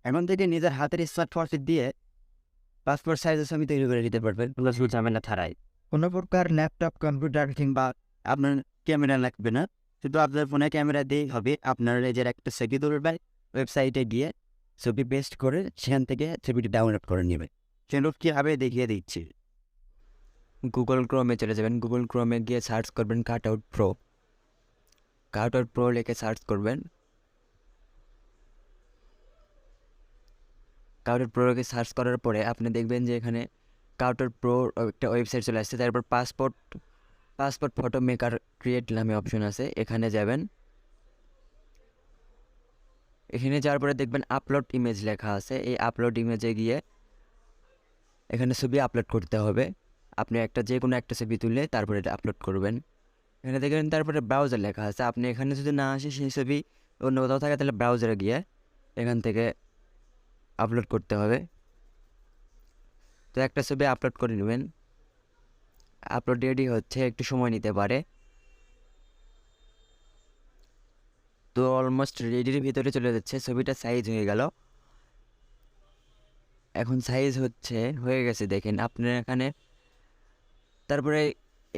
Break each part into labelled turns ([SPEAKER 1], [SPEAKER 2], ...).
[SPEAKER 1] এখন থেকে নিজের হাতের স্মার্টফোন দিয়ে পাসপোর্ট সাইজের ছবি তৈরি করে নিতে পারবেন, কোনো ঝামেলা ছাড়াই। কোনো প্রকার ল্যাপটপ, কম্পিউটার কিংবা আপনার ক্যামেরা লাগবে না, শুধু আপনার ফোনে ক্যামেরা দিয়েই হবে। আপনার নিজের একটা ছবি তুলবেন, ওয়েবসাইটে গিয়ে ছবি পেস্ট করে সেখান থেকে ছবিটি ডাউনলোড করে নেবেন। সেগুলো কীভাবে দেখিয়ে দিচ্ছি।
[SPEAKER 2] গুগল ক্রোমে চলে যাবেন, গুগল ক্রোমে গিয়ে সার্চ করবেন কাটআউট প্রো। কাটআউট প্রো লিখে সার্চ করবেন। কাটআউট প্রো লিখে সার্চ করার পরে আপনি দেখবেন যে এখানে কাটআউট প্রো একটা ওয়েবসাইট চলে আসছে। তারপর পাসপোর্ট ফটো মেকার ক্রিয়েট নামে অপশন আছে, এখানে যাবেন। এখানে যাওয়ার পরে দেখবেন আপলোড ইমেজ লেখা আছে। এই আপলোড ইমেজে গিয়ে এখানে ছবি আপলোড করতে হবে। আপনি যে কোনো একটা ছবি তুলে তারপরে এটা আপলোড করবেন। এখানে দেখবেন তারপরে ব্রাউজার লেখা আছে। আপনি এখানে যদি না আসে সেই ছবি অন্য কোথাও থাকে, তাহলে ব্রাউজারে গিয়ে এখান থেকে আপলোড করতে হবে। তো একটা ছবি আপলোড করে নেবেন। আপলোড রেডি হচ্ছে, একটু সময় নিতে পারে। তো অলমোস্ট রেডির ভিতরে চলে যাচ্ছে, ছবিটা সাইজ হয়ে গেল। এখন সাইজ হয়ে গেছে দেখেন আপনার এখানে। তারপরে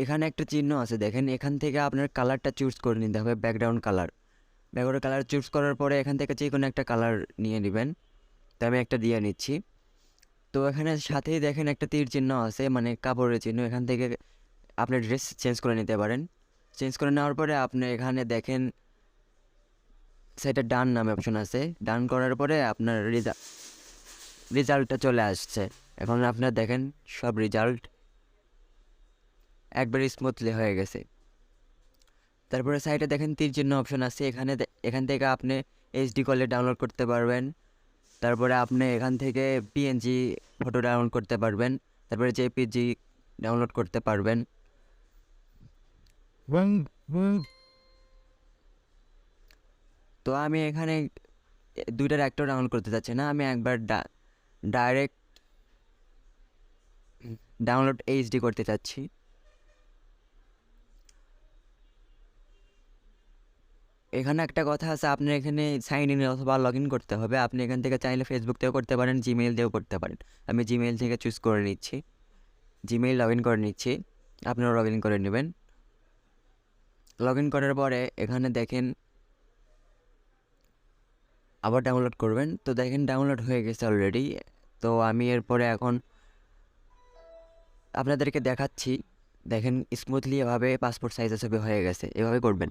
[SPEAKER 2] এখানে একটা চিহ্ন আছে দেখেন, এখান থেকে আপনার কালারটা চুজ করে নিতে হবে, ব্যাকগ্রাউন্ড কালার চুজ করার পরে এখান থেকে যে কোনো একটা কালার নিয়ে নেবেন। তো আমি একটা দিয়ে নিচ্ছি। তো এখানে সাথেই দেখেন একটা তীর চিহ্ন আছে, মানে কাপড়ের চিহ্ন। এখান থেকে আপনি ড্রেস চেঞ্জ করে নিতে পারেন। চেঞ্জ করে নেওয়ার পরে আপনি এখানে দেখেন সেটা ডান নামে অপশন আছে। ডান করার পরে আপনার রেজাল্টটা চলে আসছে। এখন আপনার দেখেন সব রেজাল্ট একবারে স্মুথলি হয়ে গেছে। তারপরে সাইডে দেখেন তীর চিহ্ন অপশন আছে, এখান থেকে আপনি এইচডি কলে ডাউনলোড করতে পারবেন। তারপরে আপনি এখান থেকে পিএনজি ফটো ডাউনলোড করতে পারবেন। তারপরে জেপিজি ডাউনলোড করতে পারবেন। তো আমি এখানে দুইটার একটা ডাউনলোড করতে চাচ্ছি না, আমি একবার ডাইরেক্ট ডাউনলোড এইচডি করতে চাচ্ছি। এখানে একটা কথা আছে, আপনার এখানে সাইন ইন অথবা লগ ইন করতে হবে। আপনি এখান থেকে চাইলে ফেসবুক থেকেও করতে পারেন, জিমেইল দিয়েও করতে পারেন। আমি জিমেইল থেকে চুজ করে নিচ্ছি, জিমেইল লগ ইন করে নিচ্ছি। আপনারাও লগ ইন করে নেবেন। লগ ইন করার পরে এখানে দেখেন আবার ডাউনলোড করবেন। তো দেখেন ডাউনলোড হয়ে গেছে অলরেডি। তো আমি এরপরে এখন আপনাদেরকে দেখাচ্ছি। দেখেন স্মুথলি এভাবে পাসপোর্ট সাইজের ছবি হয়ে গেছে, এভাবে করবেন।